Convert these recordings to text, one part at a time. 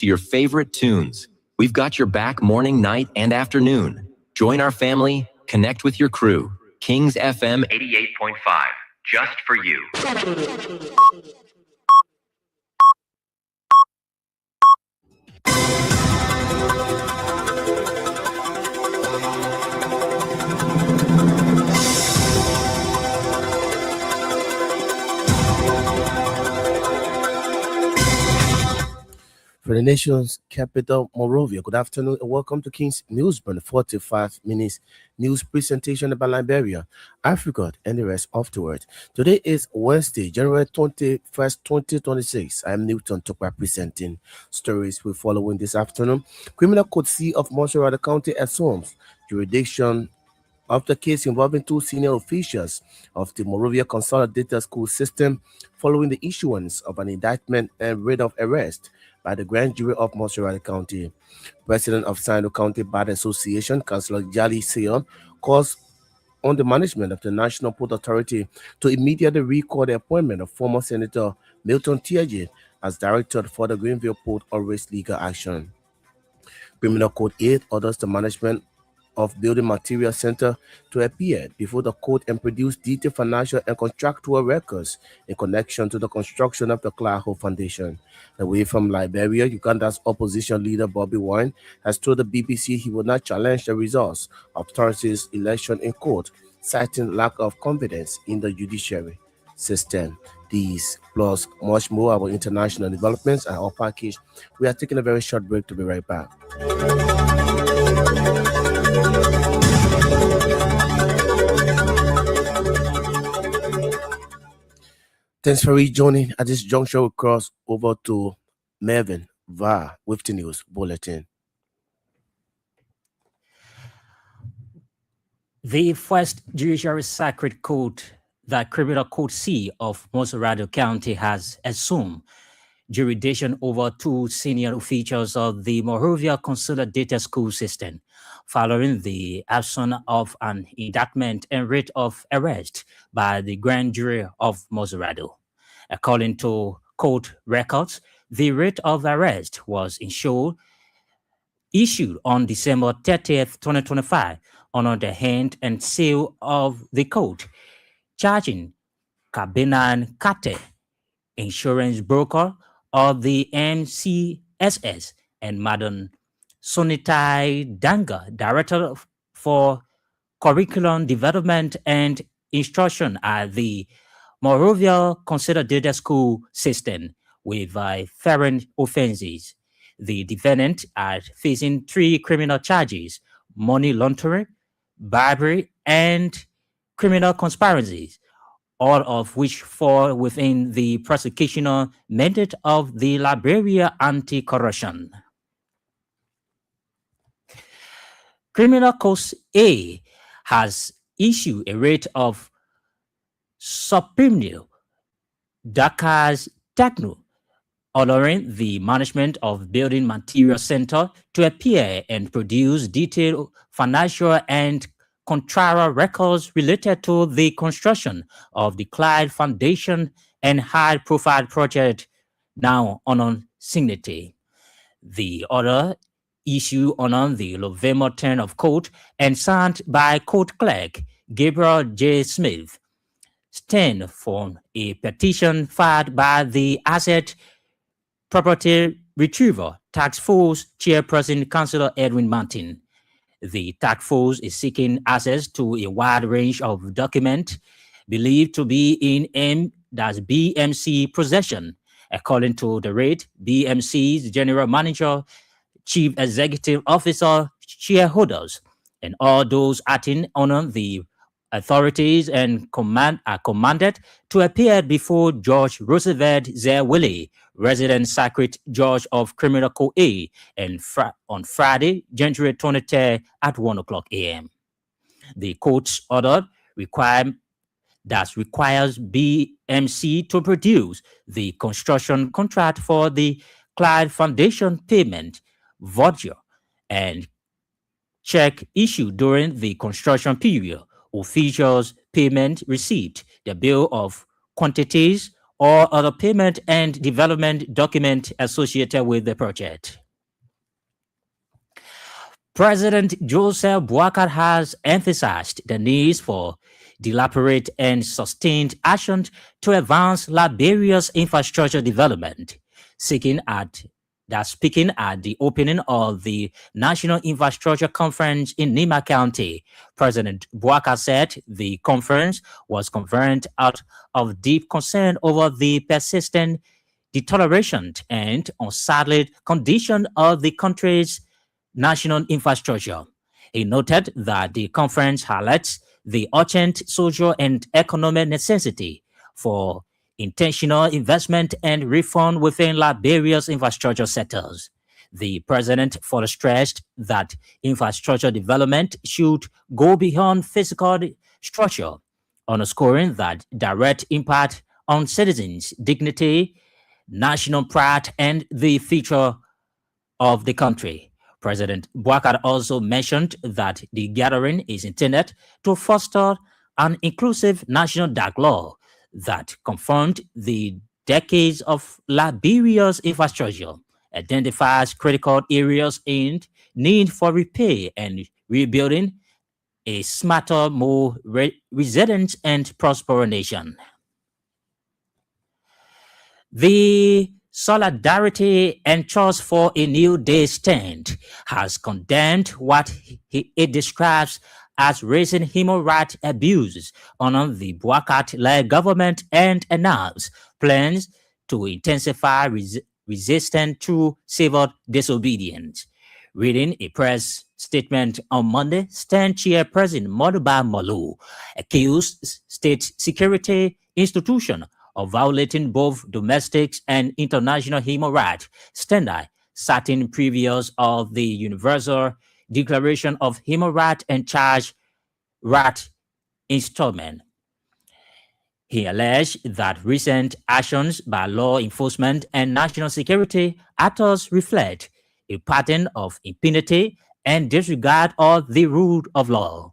to your favorite tunes. We've got your back morning, night, and afternoon. Join our family, connect with your crew. Kings FM 88.5, just for you. For the nation's capital, Monrovia, good afternoon and welcome to King's Newsburn, 45 minutes news presentation about Liberia, Africa, and the rest of the world. Today is Wednesday, January 21st, 2026. I am Newton Tokwa presenting stories we're following this afternoon. Criminal Code C of Montserrat County assumes jurisdiction of the case involving two senior officials of the Monrovia Consolidated School System following the issuance of an indictment and writ of arrest by the grand jury of Montserrat County. President of Sino County Bar Association, Councillor Jali Seon, calls on the management of the National Port Authority to immediately recall the appointment of former Senator Milton Tiaje as director for the Greenville Port or race legal action. Criminal Code 8 orders the management of Building Material Center to appear before the court and produce detailed financial and contractual records in connection to the construction of the Claho Foundation. Away from Liberia, Uganda's opposition leader Bobby Wine has told the BBC he will not challenge the results of Thursday's election in court, citing lack of confidence in the judiciary system. These plus much more about international developments and our package. We are taking a very short break to be right back. Thanks for rejoining. At this juncture, we'll cross over to Mervyn Va with the news bulletin. The first judiciary sacred court, the Criminal Code C of Montserrat County, has assumed jurisdiction over two senior officials of the Monrovia Consolidated School System, following the absence of an indictment and writ of arrest by the grand jury of Montserrat. According to court records, the writ of arrest was issued on December 30th, 2025, under the hand and seal of the court, charging Kabinan Kate, insurance broker of the MCSS, and Madam Sonitai Danga, Director for Curriculum Development and Instruction at the Monrovia Consolidated School System, with different offenses. The defendants are facing 3 criminal charges: money laundering, bribery, and criminal conspiracies, all of which fall within the prosecutional mandate of the Liberia Anti-Corruption. Criminal Code A has issued a writ of subpoena Dakar Techno, ordering the management of Building Material Center to appear and produce detailed financial and contractual records related to the construction of the Clyde Foundation and high-profile project now on signature. The order issued on the November 10 of court and signed by court clerk Gabriel J. Smith stand for a petition filed by the Asset Property Retrieval Task Force Chairperson Councillor Edwin Martin. The task force is seeking access to a wide range of documents believed to be in BMC possession. According to the rate, BMC's General Manager, Chief Executive Officer, shareholders, and all those acting under the authorities and are commanded to appear before Judge Roosevelt Zerwilly, resident circuit judge of Criminal Code A, and on Friday, January 23rd at 1:00 a.m. The court's order requires BMC to produce the construction contract for the Clyde Foundation payment voucher and check issued during the construction period, officials' payment receipt, the bill of quantities or other payment and development document associated with the project. President Joseph Boakai has emphasized the need for deliberate and sustained action to advance Liberia's infrastructure development, speaking at the opening of the National Infrastructure Conference in Nima County. President Boakai said the conference was convened out of deep concern over the persistent deterioration and unsettled condition of the country's national infrastructure. He noted that the conference highlights the urgent social and economic necessity for intentional investment and reform within Liberia's infrastructure sectors. The president further stressed that infrastructure development should go beyond physical structure, underscoring that direct impact on citizens' dignity, national pride, and the future of the country. President Boakai also mentioned that the gathering is intended to foster an inclusive national dialogue that confront the decades of Liberia's infrastructure, identifies critical areas in need for repair and rebuilding a smarter, more resilient and prosperous nation. The Solidarity and Trust for a New Day stand has condemned what it describes as recent human rights abuses on the Boakai-led government and announced plans to intensify resistance through civil disobedience. Reading a press statement on Monday, stand chairperson Moduba Malu accused state security institutions of violating both domestic and international human rights standards, citing previous of the Universal Declaration of Human Rights and Charge Right Instrument. He alleged that recent actions by law enforcement and national security actors reflect a pattern of impunity and disregard of the rule of law.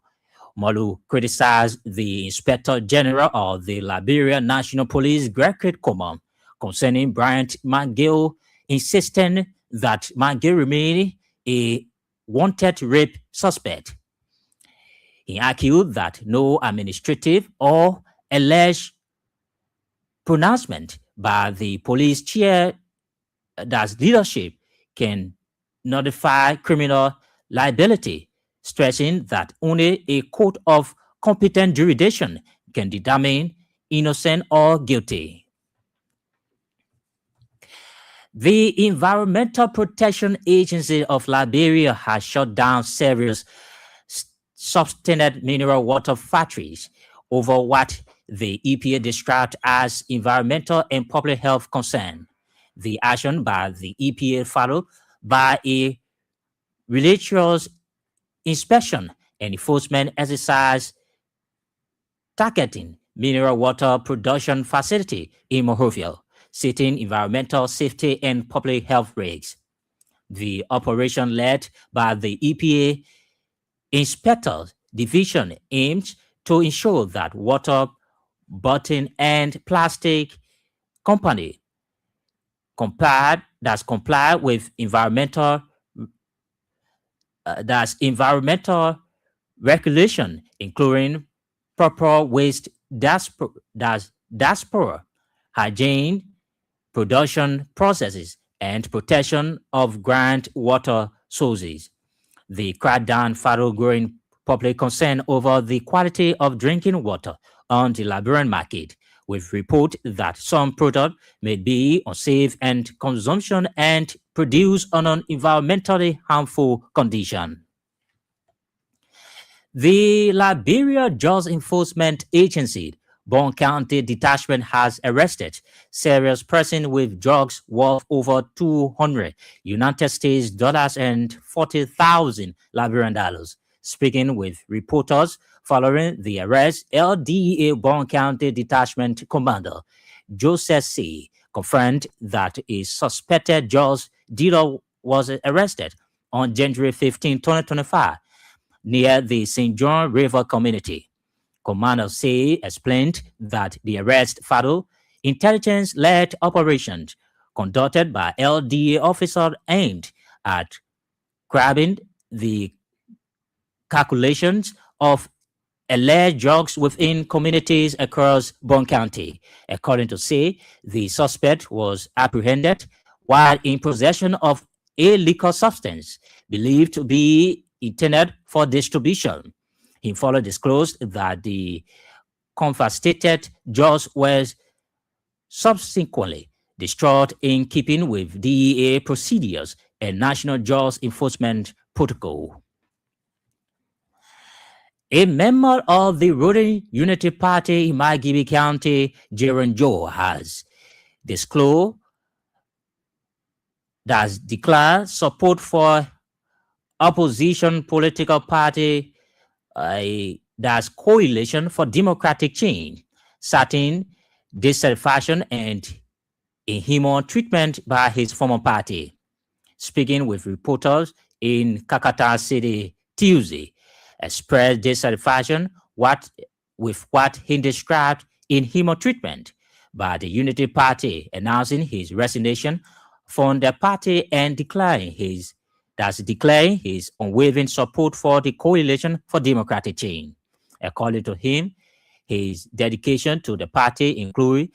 Malu criticized the Inspector General of the Liberia National Police, Greg Coman, concerning Bryant McGill, insisting that McGill remained a wanted rape suspect. He argued that no administrative or alleged pronouncement by the police chair that's leadership can notify criminal liability, stressing that only a court of competent jurisdiction can determine innocent or guilty. The Environmental Protection Agency of Liberia has shut down several substandard mineral water factories over what the EPA described as environmental and public health concern. The action by the EPA followed by a religious inspection and enforcement exercise targeting mineral water production facility in Monrovia, setting environmental safety and public health risks. The operation led by the EPA Inspector Division aims to ensure that water, bottle, and plastic company comply with environmental regulation, including proper waste diaspora, hygiene, production processes, and protection of groundwater sources. The crackdown followed growing public concern over the quality of drinking water on the Liberian market, with reports that some products may be unsafe and consumption and produced on an environmentally harmful condition. The Liberia Drugs Enforcement Agency, Broom County Detachment, has arrested serious persons with drugs worth over 200 United States dollars and 40,000 Liberian dollars. Speaking with reporters following the arrest, LDEA Broom County Detachment Commander Joseph C. confirmed that a suspected drugs dealer was arrested on January 15, 2025, near the St. John River community. Commander C explained that the arrest followed intelligence-led operations conducted by LDA officers aimed at grabbing the calculations of alleged drugs within communities across Bond County. According to Say, the suspect was apprehended while in possession of a liquor substance believed to be intended for distribution. He further disclosed that the confiscated drugs were subsequently destroyed in keeping with DEA procedures and National Drugs Enforcement Protocol. A member of the ruling Unity Party in Magibi County, Jaron Joe, has disclosed that declared support for opposition political party that's Coalition for Democratic Change, citing dissatisfaction and inhuman treatment by his former party. Speaking with reporters in Kakata City Tuesday, expressed dissatisfaction with what he described inhuman treatment by the Unity Party, announcing his resignation from the party and declaring his unwavering support for the Coalition for Democratic Change. According to him, his dedication to the party includes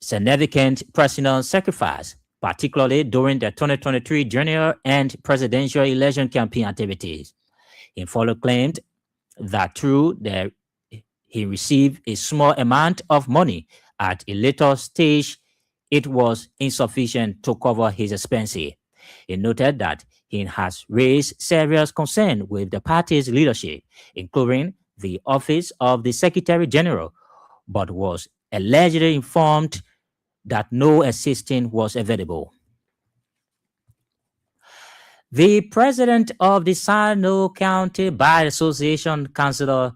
significant personal sacrifice, particularly during the 2023 general and presidential election campaign activities. He further claimed that he received a small amount of money at a later stage, it was insufficient to cover his expenses. He noted that he has raised serious concerns with the party's leadership, including the office of the Secretary General, but was allegedly informed that no assistance was available. The president of the Sano County Bar Association, Councilor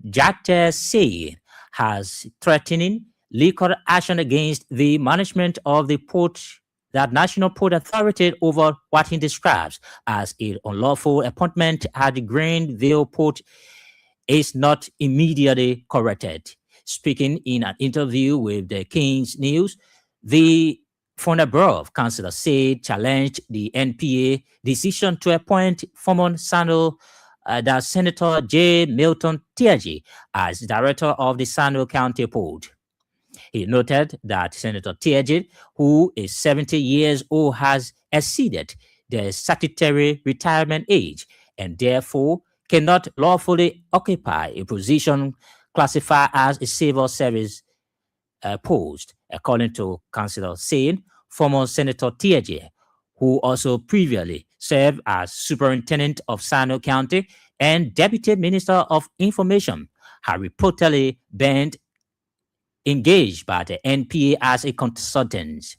Jacques Say, has threatening legal action against the management of the port, that National Port Authority, over what he describes as an unlawful appointment at the Greenville Port is not immediately corrected. Speaking in an interview with the King's News, the former borough councillor said challenged the NPA decision to appoint former Sano that Senator J. Milton Tiaji as director of the Sano County Port. He noted that Senator Tiaji, who is 70 years old, has exceeded the statutory retirement age and therefore cannot lawfully occupy a position classified as a civil service post, according to Councillor Sain. Former Senator Tiaji, who also previously served as superintendent of Sano County and deputy minister of information, had reportedly been engaged by the NPA as a consultant,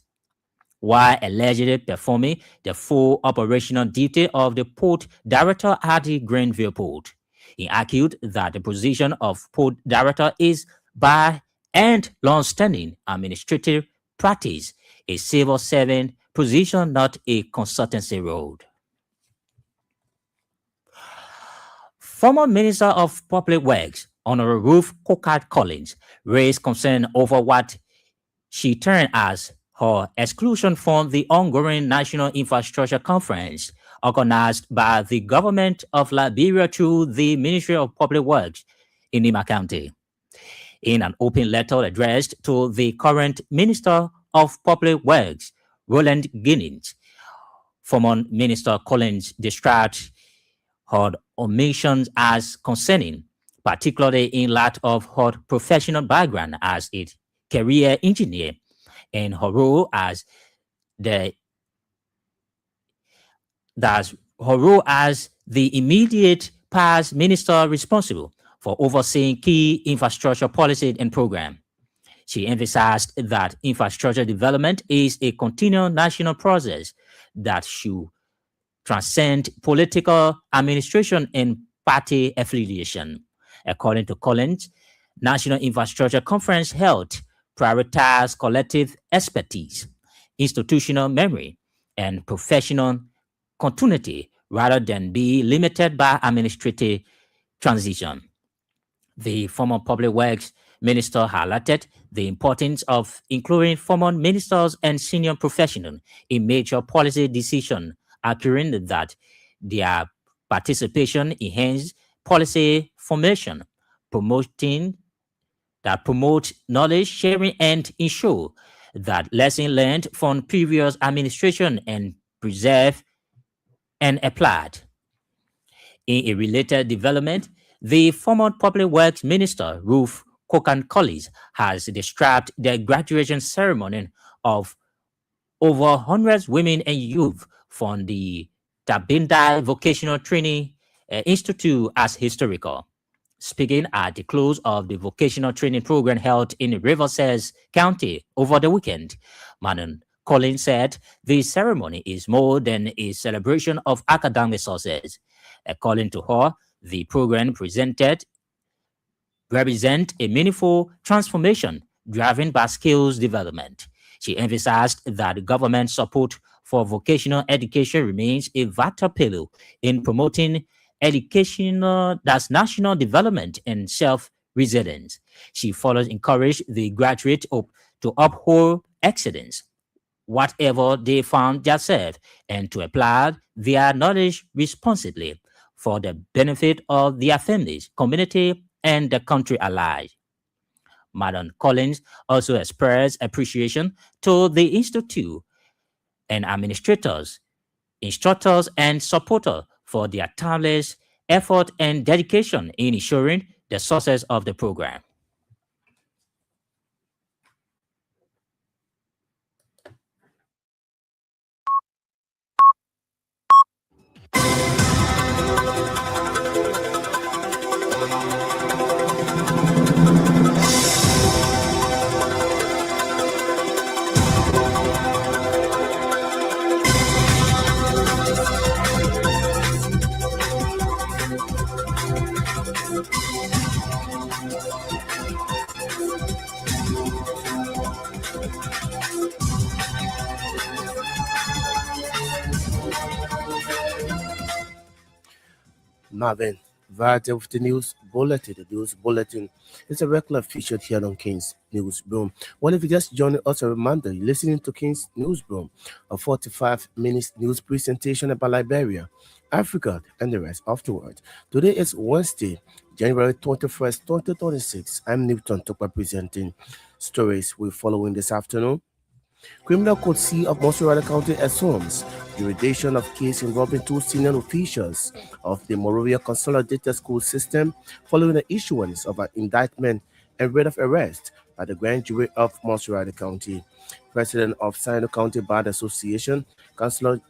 while allegedly performing the full operational duty of the port director at the Greenville Port. He argued that the position of port director is by and long-standing administrative practice, a civil servant position, not a consultancy role. Former Minister of Public Works, Honorable Ruth Cockart Collins, raised concern over what she termed as her exclusion from the ongoing National Infrastructure Conference organized by the government of Liberia through the Ministry of Public Works in Nima County. In an open letter addressed to the current Minister of Public Works, Roland Ginnings, former Minister Collins described her omissions as concerning, particularly in light of her professional background as a career engineer and her role as the immediate past minister responsible for overseeing key infrastructure policy and program. She emphasized that infrastructure development is a continual national process that should transcend political administration and party affiliation. According to Collins, National Infrastructure Conference held prioritize collective expertise, institutional memory, and professional continuity rather than be limited by administrative transition. The former Public Works Minister highlighted the importance of including former ministers and senior professionals in major policy decisions, arguing that their participation enhances policy formation, promoting that promote knowledge sharing and ensure that lessons learned from previous administration and preserved and applied. In a related development, the former Public Works Minister, Ruth Kokan Collins, has described the graduation ceremony of over 100 women and youth from the Tabindai Vocational Training Institute as historical. Speaking at the close of the vocational training program held in Riverside County over the weekend, Madam Collins said the ceremony is more than a celebration of academic success. According to her, the program represent a meaningful transformation driven by skills development. She emphasized that government support for vocational education remains a vital pillar in promoting educational that's national development and self-resilience. She further encouraged the graduate to uphold excellence, whatever they found themselves, and to apply their knowledge responsibly for the benefit of their families, community, and the country alike. Madam Collins also expressed appreciation to the Institute and administrators, instructors, and supporters for their tireless effort and dedication in ensuring the success of the program. Now then, variety of the news bulletin. The news bulletin is a regular feature here on King's News Broom. Well, if you just joined us, a reminder, you're listening to King's News Broom, a 45 minutes news presentation about Liberia, Africa, and the rest afterwards. Today is Wednesday, January 21st, 2026. I'm Newton Tokpa presenting stories we're following this afternoon. Criminal Court C of Monterey County assumes jurisdiction of case involving two senior officials of the Morovia Consolidated School System following the issuance of an indictment and writ of arrest by the grand jury of Monterey County. President of Sino County Bar Association, Councilor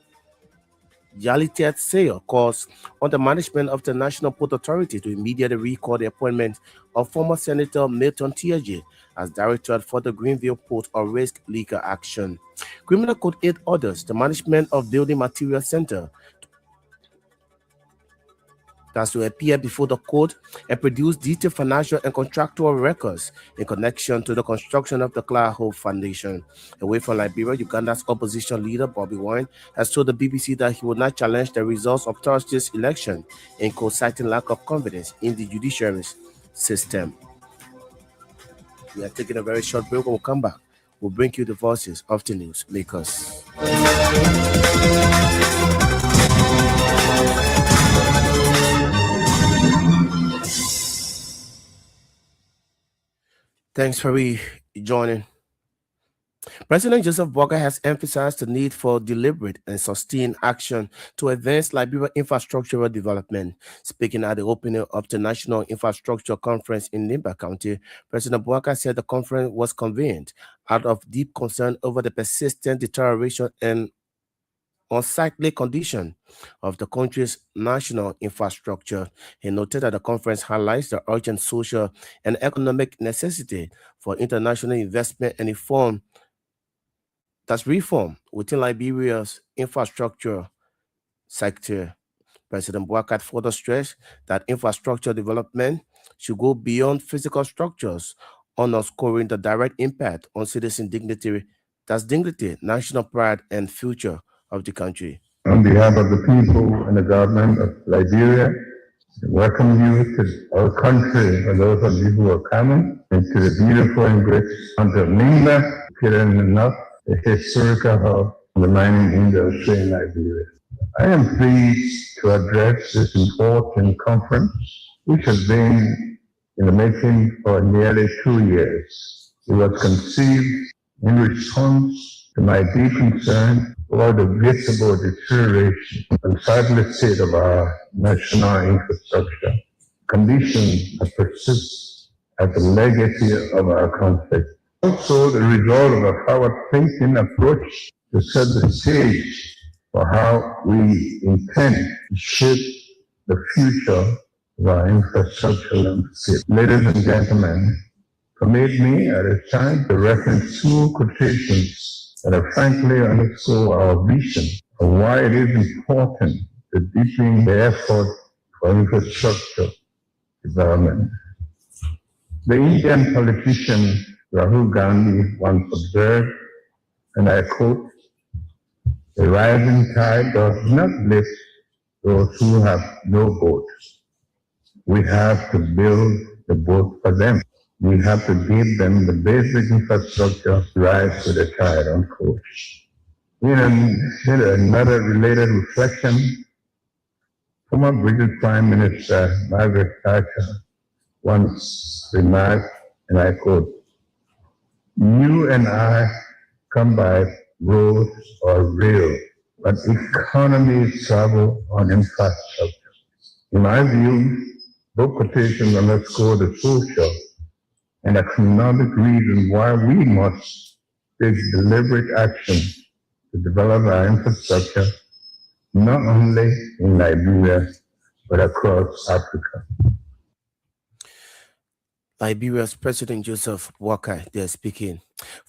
Yalitet Sayo, calls on the management of the National Port Authority to immediately recall the appointment of former Senator Milton Tiaje as Director for the Greenville Port or Risk Legal Action. Criminal Code 8 orders the management of Building Material Center that's to appear before the court and produce detailed financial and contractual records in connection to the construction of the Clara Hope Foundation. Away from Liberia, Uganda's opposition leader Bobby Wine has told the BBC that he will not challenge the results of Thursday's election in citing lack of confidence in the judiciary system. We are taking a very short break. When we come back, we'll bring you the voices of the news makers. Thanks for joining. President Joseph Boakai has emphasized the need for deliberate and sustained action to advance Liberia infrastructural development. Speaking at the opening of the National Infrastructure Conference in Nimba County, President Boakai said the conference was convened out of deep concern over the persistent deterioration and unsightly condition of the country's national infrastructure. He noted that the conference highlights the urgent social and economic necessity for international investment and reform within Liberia's infrastructure sector. President Boakai further stressed that infrastructure development should go beyond physical structures, underscoring the direct impact on citizen dignity, national pride, and future of the country. On behalf of the people and the government of Liberia, Welcome you to our country, for those of you who are coming, and to the beautiful and great country of Ningba, here in the north, the historical hub of the mining industry in Liberia. I am pleased to address this important conference, which has been in the making for nearly 2 years. It was conceived in response to my deep concern about the visible deterioration and sadly state of our national infrastructure, conditions that persist as a legacy of our conflict. Also, the result of a forward-thinking approach to set the stage for how we intend to shape the future of our infrastructure landscape. Ladies and gentlemen, permit me at a time to reference two quotations that have frankly underscore our vision of why it is important to deepen the effort for infrastructure development. The Indian politician Rahul Gandhi once observed, and I quote, "The rising tide does not lift those who have no boat. We have to build the boat for them. We have to give them the basic infrastructure to rise to the tide," unquote. In another related reflection, former British Prime Minister Margaret Thatcher once remarked, and I quote, "You and I come by road or rail, but economies travel on infrastructure." In my view, both quotations underscore the social and economic reason why we must take deliberate action to develop our infrastructure, not only in Liberia, but across Africa. Liberia's President Joseph Walker there speaking.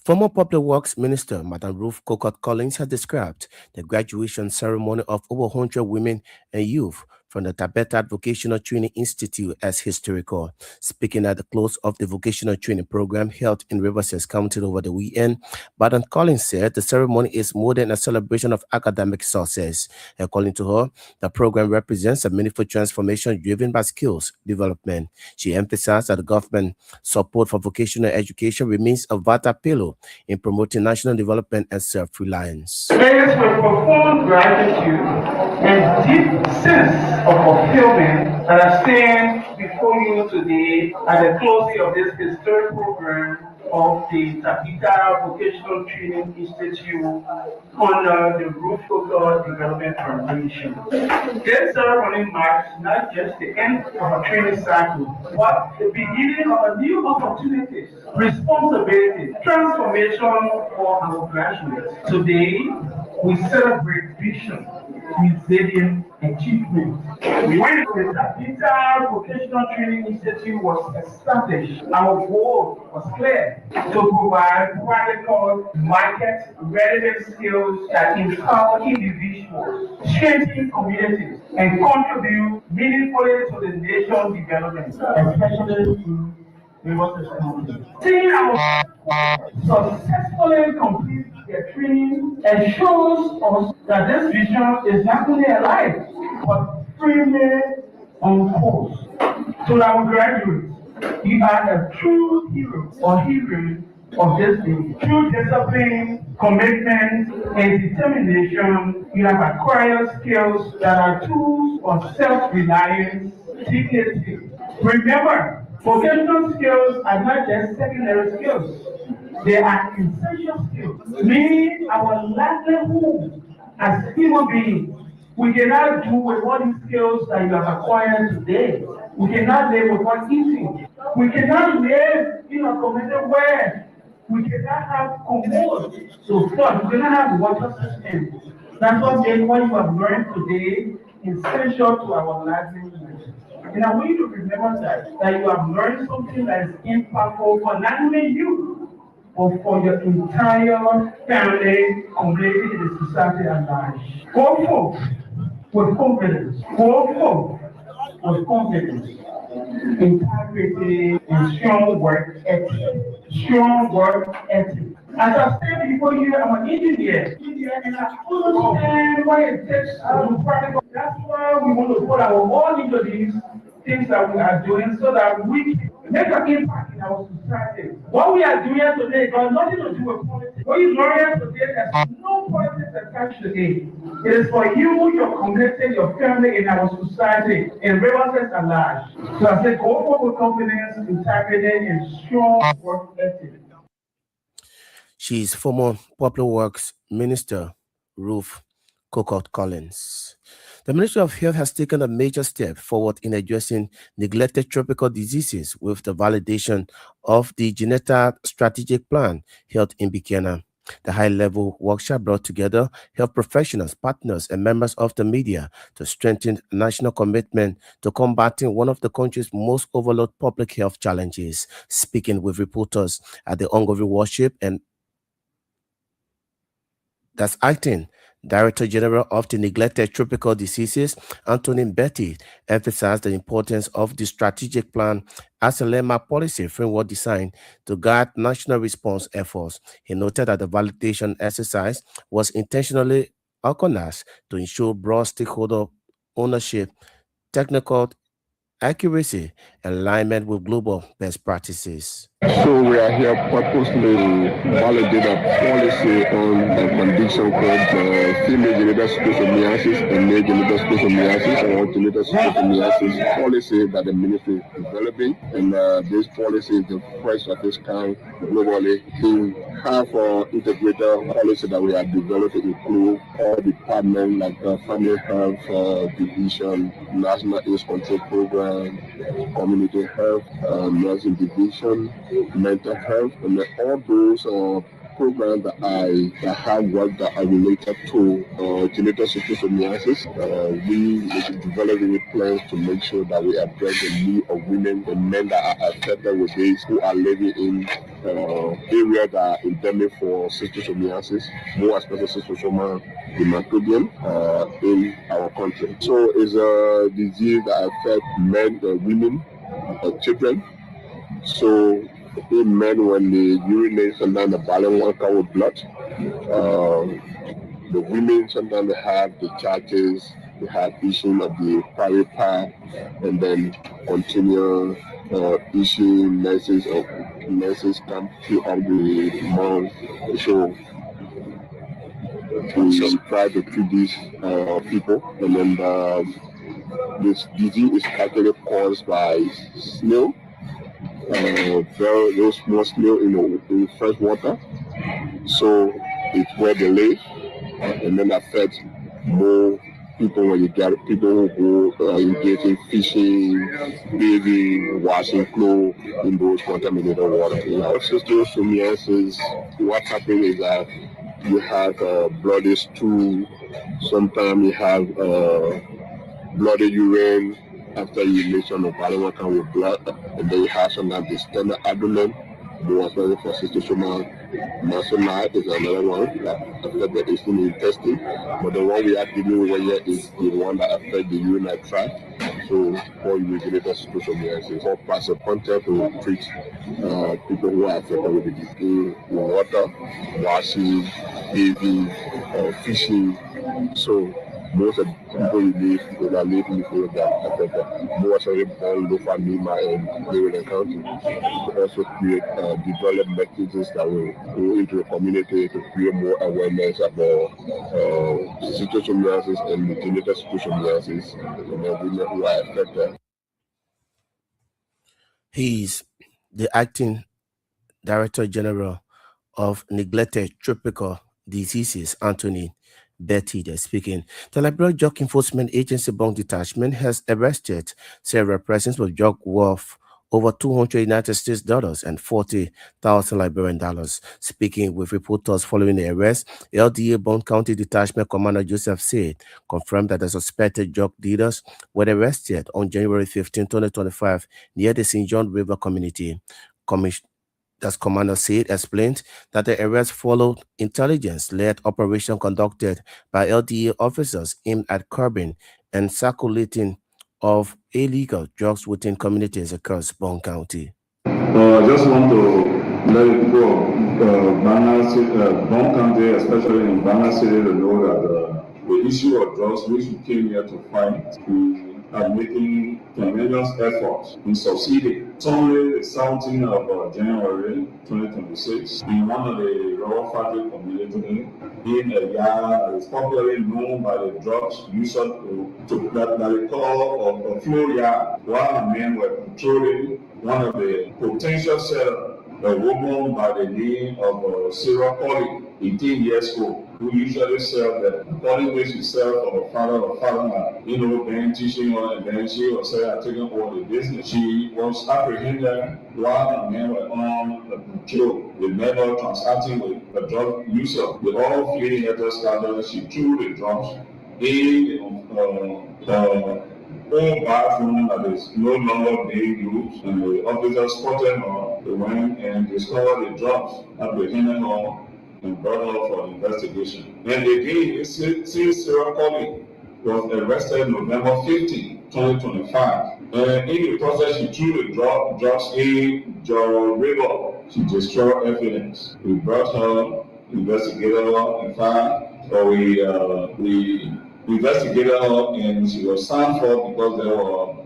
Former Public Works Minister Madam Ruth Cocotte Collins has described the graduation ceremony of over 100 women and youth from the Tabetat Vocational Training Institute as historical. Speaking at the close of the vocational training program held in Riverside County over the weekend, Madam Collins said the ceremony is more than a celebration of academic success. According to her, the program represents a meaningful transformation driven by skills development. She emphasized that the government support for vocational education remains a vital pillar in promoting national development and self-reliance. It is with profound gratitude and deep sense of fulfillment that I stand before you today at the closing of this historic program of the Tapita Vocational Training Institute under the Ruth Cocotte Development Foundation. This ceremony marks not just the end of a training cycle, but the beginning of a new opportunities, responsibility, transformation for our graduates. Today, we celebrate vision, resilience, achievement. When the Tapita Vocational Training Institute was established, our goal was clear: to provide practical, market-relevant skills that empower individuals, strengthen communities, and contribute meaningfully to the nation's development, especially in Riverside County. Seeing our successfully complete their training ensures us that this vision is not only alive, but firmly on course. To our graduates, you are a true hero or heroine of this day. Through discipline, commitment, and determination, you have acquired skills that are tools of self-reliance, dignity. Remember, vocational skills are not just secondary skills. They are essential skills, meaning our livelihood as human beings. We cannot do with all these skills that you have acquired today. We cannot live without eating. We cannot live in a community where we cannot have commode to flood. We cannot have water system. That's what you have learned today is essential to our livelihood. And I want you to remember that you have learned something that is impactful for not only you, but for your entire family, community, and society at large. Go forth with confidence. Go forth with confidence, integrity, and strong work ethic. Strong work ethic. As I said before you, I'm an engineer, and I understand what it takes to do practical. That's why we want to put our all into this things that we are doing so that we make an impact in our society. What we are doing today got nothing to do with politics. What you're doing today, there's no politics attached to it. It is for you, your community, your family, in our society, in Rivers at large. So I say, go for with confidence, integrity, and strong work ethic. She is former Public Works Minister Ruth Cocotte Collins. The Ministry of Health has taken a major step forward in addressing neglected tropical diseases with the validation of the Geneta Strategic Plan held in Buchanan. The high-level workshop brought together health professionals, partners, and members of the media to strengthen national commitment to combating one of the country's most overlooked public health challenges. Speaking with reporters at the ongoing workshop, and that's acting Director General of the Neglected Tropical Diseases, Anthony Betty, emphasized the importance of the strategic plan as a landmark policy framework designed to guide national response efforts. He noted that the validation exercise was intentionally organized to ensure broad stakeholder ownership, technical accuracy, and alignment with global best practices. So we are here purposely to validate a policy on a condition called female genital schistosomiasis and male genital schistosomiasis, or genital schistosomiasis policy that the ministry is developing. And this policy is the first of its kind globally. To have an integrated policy that we are developing include all departments like family health division, national AIDS control program, community health, nursing division, mental health, and all those programs that have work that are related to genital schistosomiasis. We are developing plans to make sure that we address the need of women and men that are affected with this, who are living in areas that are endemic for schistosomiasis, more especially schistosoma hematobium in our country. So it's a disease that affects men, women, children. So in men, when they urinate, sometimes the balance won't come with blood. The women, sometimes they have the charges, they have issue of the private part, and then continue issue nurses come fill up the month. So we try to treat these people, and then this disease is actually caused by snail. Very small snail in fresh water, so it's where they live, and then affects more people when you get people who go engage in fishing, bathing, washing clothes in those contaminated water. In our schistosomiasis, what happens is that you have bloody stool. Sometimes you have bloody urine after urination of violent water with blood, and then you have sometimes the standard abdomen. The one for schistosoma mastocytosis is another one that affects the intestine, but the one we are dealing with here is the one that affects the urinary tract. So for urinated schistosomiasis, for passive contact to treat people who are affected with the disease in water, washing, bathing, fishing. So most of the people that live in the field that are affected, most of them born local Lima and Maryland County. We also create develop mechanisms that will go into the community to create more awareness about schistosomiasis and genital schistosomiasis and then women who are affected. He's the acting Director General of Neglected Tropical Diseases, Anthony Betty, there speaking. The Liberia Drug Enforcement Agency Bond Detachment has arrested several persons with drug worth over $200 United States dollars and 40,000 Liberian dollars. Speaking with reporters following the arrest, LDA Bond County Detachment Commander Joseph Said confirmed that the suspected drug dealers were arrested on January 15, 2025, near the St. John River community. As Commander Said explained that the arrest followed intelligence-led operation conducted by LDA officers aimed at curbing and circulating of illegal drugs within communities across Bond County. I just want to let people of Bond County, especially in Banga City, to know that the issue of drugs, which we came here to fight, we are making tremendous efforts in succeeding. Sunday, the 17th of January 2026, in one of the rural factory community in a yard that is popularly known by the drugs users that they call a floor yard, while men were patrolling one of the potential sellers, a woman by the name of Sarah Colley, 18 years old, who usually sells the according to she sells for her father, been teaching her, and then she was taking over the business. She was apprehended while the men were on the patrol. The men were transacting with a drug user. They all fleeing at the scattered. She threw the drugs in the old bathroom that is no longer being used, and the officers spotted her. They went and discovered the drugs, apprehended her, and brought her for investigation. And again, since Sarah Colley was arrested November 15, 2025, and in the process, she threw the drugs in Jordan River. She destroyed evidence. We brought her, investigated her. In fact, we investigated her, and she was signed for because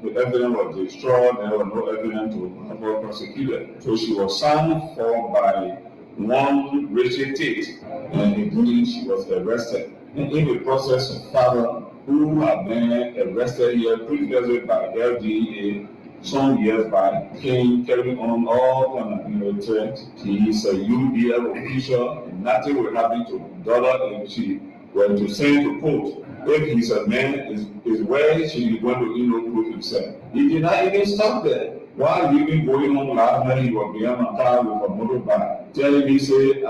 the evidence was destroyed. There was no evidence to have her prosecuted. So she was signed for by one Richard Tate, and indeed she was arrested. And in the process of father who had been arrested here previously by LDA some years back, came carrying on all kind of threats. He is a UDL official, and nothing will happen to daughter if she were to send to court. If he's a man, is where she is going to prove himself. He did not even stop there. While even going on last night, he was behind my car with a motorbike, telling me, say,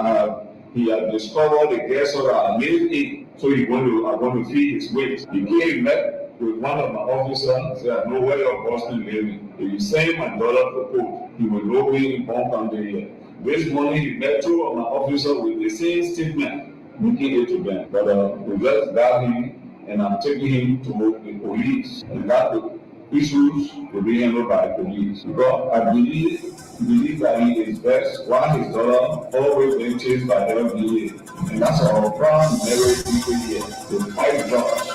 he had discovered the gas or I made it, so I'm going to feed his weight. He came back with one of my officers, said, I know where your Boston living. If you send my daughter to court, he will know me in Bon County here. This morning, he met two of my officers with the same statement, making it to them. But we just got him, and I'm taking him to the police. And that issues will be handled by the police. Because I believe that he is best while his daughter always been chased by LDA. And that's our primary people here, the fight drugs.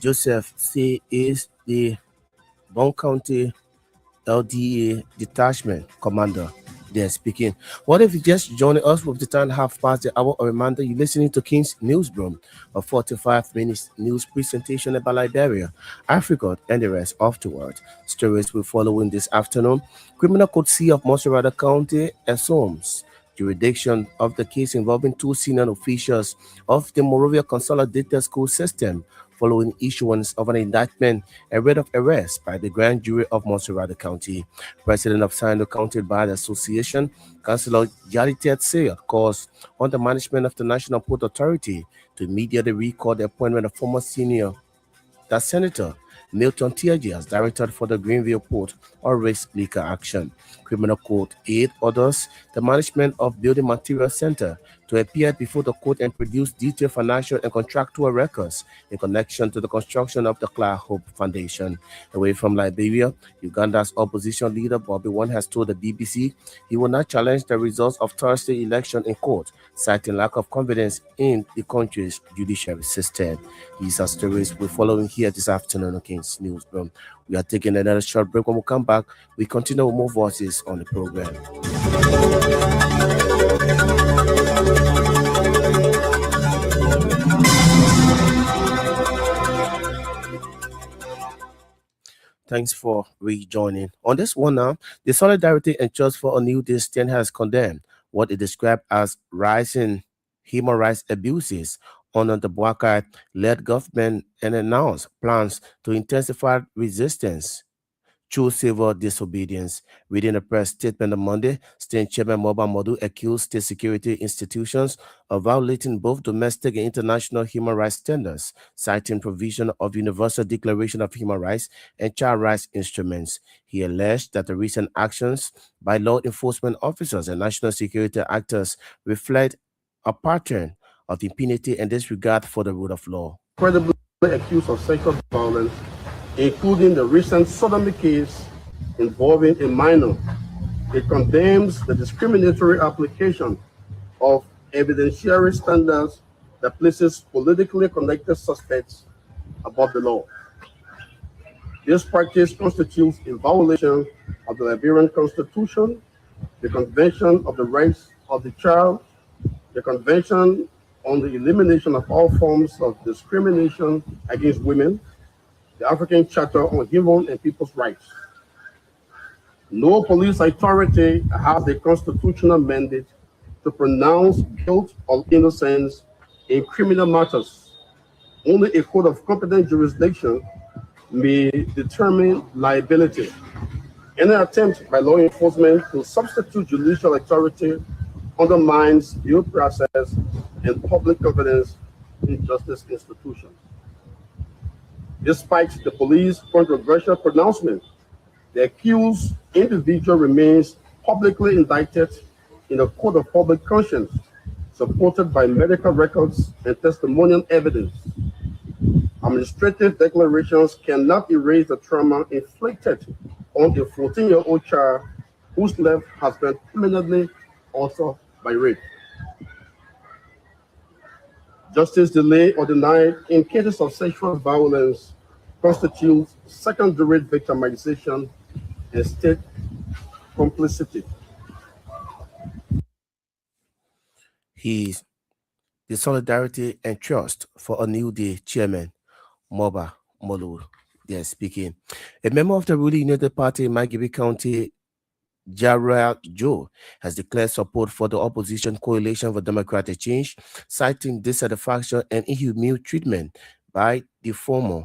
Joseph C. is the Bon County LDA detachment commander. They're speaking. What if you just joined us with the time 6:30? A reminder, you're listening to King's News Broom, a 45 minutes news presentation about Liberia, Africa, and the rest afterward. Stories will follow in this afternoon. Criminal Court C of Monserrate County assumes jurisdiction of the case involving two senior officials of the Morovia Consolidated School System following issuance of an indictment and writ of arrest by the grand jury of Monserrate County. President of Sando County Bar Association, Councillor Yaritet Sayat, calls on the management of the National Port Authority to immediately recall the appointment of former Senator Milton Tiaji as director for the Greenville Port or risk liquor action. Criminal Court 8 orders the management of Building Material Center to appear before the court and produce detailed financial and contractual records in connection to the construction of the Clark Hope Foundation. Away from Liberia, Uganda's opposition leader Bobby Wine has told the BBC he will not challenge the results of Thursday election in court, citing lack of confidence in the country's judiciary system. These are stories we're following here this afternoon on King's News Room. We are taking another short break. When we come back, we continue with more voices on the program. Thanks for rejoining. On this one now, the Solidarity and Trust for a New Day stand has condemned what it described as rising human rights abuses under the Bouakai-led government and announced plans to intensify resistance through civil disobedience. Reading a press statement on Monday, State Chairman Moba Modu accused state security institutions of violating both domestic and international human rights standards, citing provision of Universal Declaration of Human Rights and child rights instruments. He alleged that the recent actions by law enforcement officers and national security actors reflect a pattern of impunity and disregard for the rule of law. Credibly accused of sexual violence, including the recent sodomy case involving a minor. It condemns the discriminatory application of evidentiary standards that places politically connected suspects above the law. This practice constitutes a violation of the Liberian Constitution, the Convention of the Rights of the Child, the Convention on the Elimination of All Forms of Discrimination Against Women, the African Charter on Human and People's Rights. No police authority has the constitutional mandate to pronounce guilt or innocence in criminal matters. Only a court of competent jurisdiction may determine liability. Any attempt by law enforcement to substitute judicial authority undermines due process and public confidence in justice institutions. Despite the police's controversial pronouncement, the accused individual remains publicly indicted in a court of public conscience, supported by medical records and testimonial evidence. Administrative declarations cannot erase the trauma inflicted on a 14-year-old child whose life has been permanently altered by rape. Justice delayed or denied in cases of sexual violence constitutes secondary victimization and state complicity. He's the Solidarity and Trust for a New Day chairman, Moba Molu. They're speaking. A member of the ruling United Party in Magibi County, Jarrell Joe, has declared support for the opposition coalition for democratic change, citing dissatisfaction and inhumane treatment by the former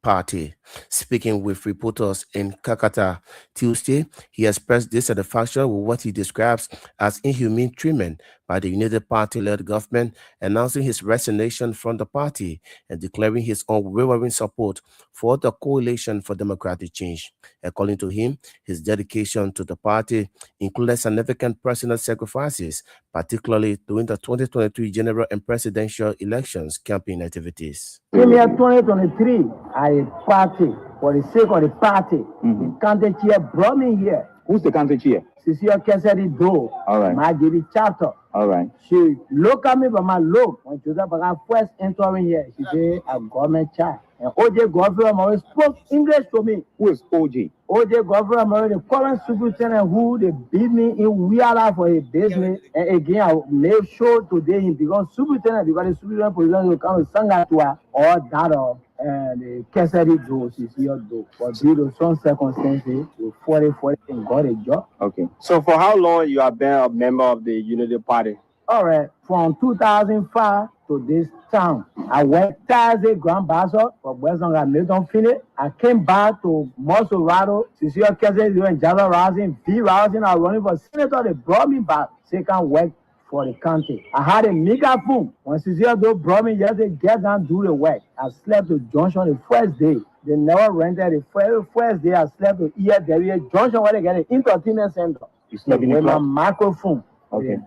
party. Speaking with reporters in Kakata Tuesday, he expressed dissatisfaction with what he describes as inhumane treatment by the United Party-led government, announcing his resignation from the party and declaring his unwavering support for the Coalition for Democratic Change. According to him, his dedication to the party included significant personal sacrifices, particularly during the 2023 general and presidential elections campaign activities. In year 2023, I party for the sake of the party. The county chair brought me here. Who's the county chair? Cecilia Kesedi Do. All right. My David chapter. All right. She looked at me by my look when Joseph Bagan first entering here. She said, "I'm government child." And OJ Governor spoke English to me. Who is OJ? OJ Governor, the current superintendent who they beat me in Wiala for his business. And again, I made sure today him because superintendent, because the superintendent president will come to Sangatua or that and the Kesedi Do, Cecilia Do. But due to some circumstances, we 40 and got a job. Okay. So for how long you have been a member of the Unity Party? All right, from 2005 to this time, I went Thursday Grand Bazaar for Western Milton Philip. I came back to Mosorado, Cecilia Kesedi and Java Rising, V Rising. I running for senator. They brought me back. Second work for the county. I had a megaphone. When Cecilia brought me yesterday, get down, do the work. I slept to Junction the first day. They never rented the first day. I slept to EFW Junction where they get an entertainment center. You slept in the with my club? microphone. Okay.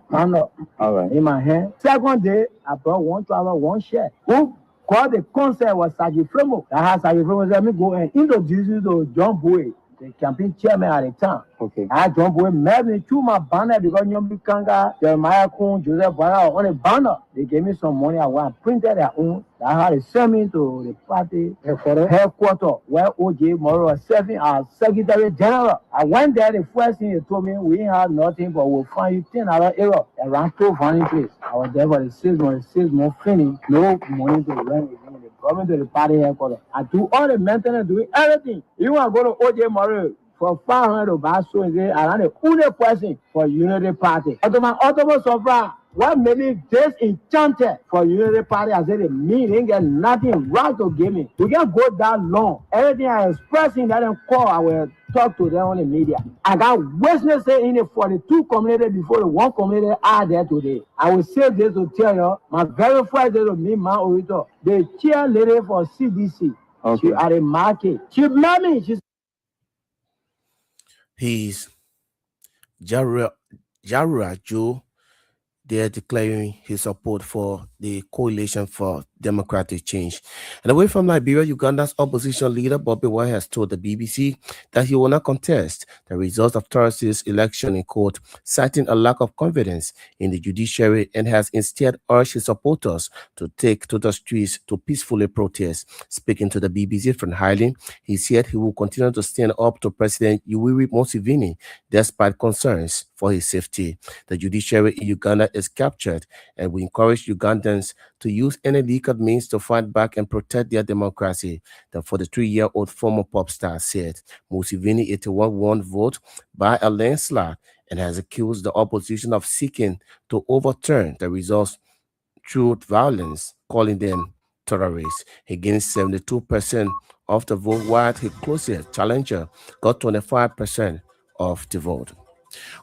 All right. In my hand. Second day, I brought one travel, one share. Who called the concert was Saji Fremo. I had Saji Fremo let me go and introduce you to John Boy, the campaign chairman at the time. Okay. I had John Boy met me to my banner because Nyombi Kanga, Jeremiah Kun, Joseph Bala on a banner. They gave me some money. I went and printed their own. I had to send me to the party headquarters where OJ Moro was serving as Secretary General. I went there. The first thing they told me, we ain't had nothing, but we'll find you $10 error around 2 place. I was there for the 6 months. 6 months finished. No money to rent again. They brought me to the party headquarters. I do all the maintenance, doing everything. You want to go to OJ Moro for 500 to buy so and say around the only person for Unity Party. Automatic Sofra. What made me disenchanted for Unity Party? I said, me didn't get nothing right to give me. We can't go that long. Everything I expressing that and call, I will talk to them on the media. I got witnesses in the 42 community before the one community are there today. I will say this to tell you, my very first day to meet my auditor, the cheerleader for CDC. Okay. She at a market. She met me. He's Jarrell Joe. They are declaring his support for the Coalition for democratic change. And away from Liberia, Uganda's opposition leader Bobby Wine has told the BBC that he will not contest the results of Thursday's election in court, citing a lack of confidence in the judiciary, and has instead urged his supporters to take to the streets to peacefully protest. Speaking to the BBC from Highland, he said he will continue to stand up to President Yoweri Museveni despite concerns for his safety. The judiciary in Uganda is captured, and we encourage Ugandans to use any legal means to fight back and protect their democracy, the 43-year-old former pop star said. Museveni 81 won vote by a landslide and has accused the opposition of seeking to overturn the results through violence, calling them terrorists. He gained 72% of the vote, while his closest challenger got 25% of the vote.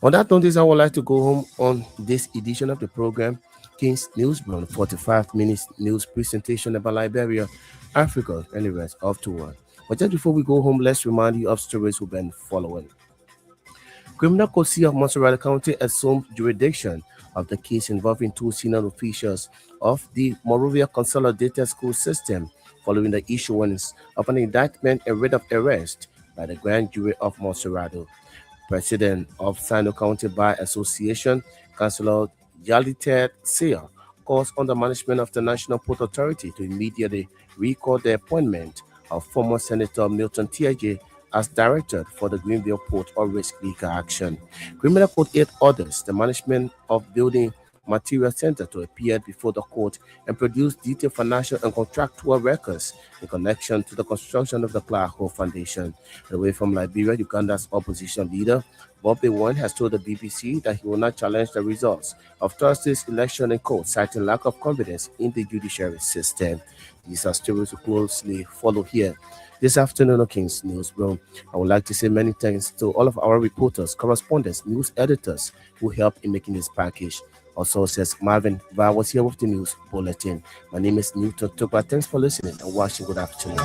On that note, I would like to go home on this edition of the program, King's Newsroom, 45 minutes news presentation about Liberia, Africa, and the rest of the world. But just before we go home, let's remind you of stories we've been following. Criminal Court of Montserrat County assumed jurisdiction of the case involving two senior officials of the Monrovia Consolidated School System following the issuance of an indictment and writ of arrest by the grand jury of Montserrat. President of Sino County Bar Association, Councillor Yalited Seya, calls on the management of the National Port Authority to immediately recall the appointment of former Senator Milton Tiaje as director for the Greenville Port or risk legal action. Criminal Court 8 orders the management of Building Material Center to appear before the court and produce detailed financial and contractual records in connection to the construction of the Clark Hall Foundation. Away from Liberia, Uganda's opposition leader Bobby Wine has told the BBC that he will not challenge the results of Thursday's election in court, citing lack of confidence in the judiciary system. These are stories to closely follow here this afternoon on King's Newsroom. I would like to say many thanks to all of our reporters, correspondents, news editors who helped in making this package. Also says Marvin Va was here with the news bulletin. My name is Newton Tugba. Thanks for listening and watching. Good afternoon.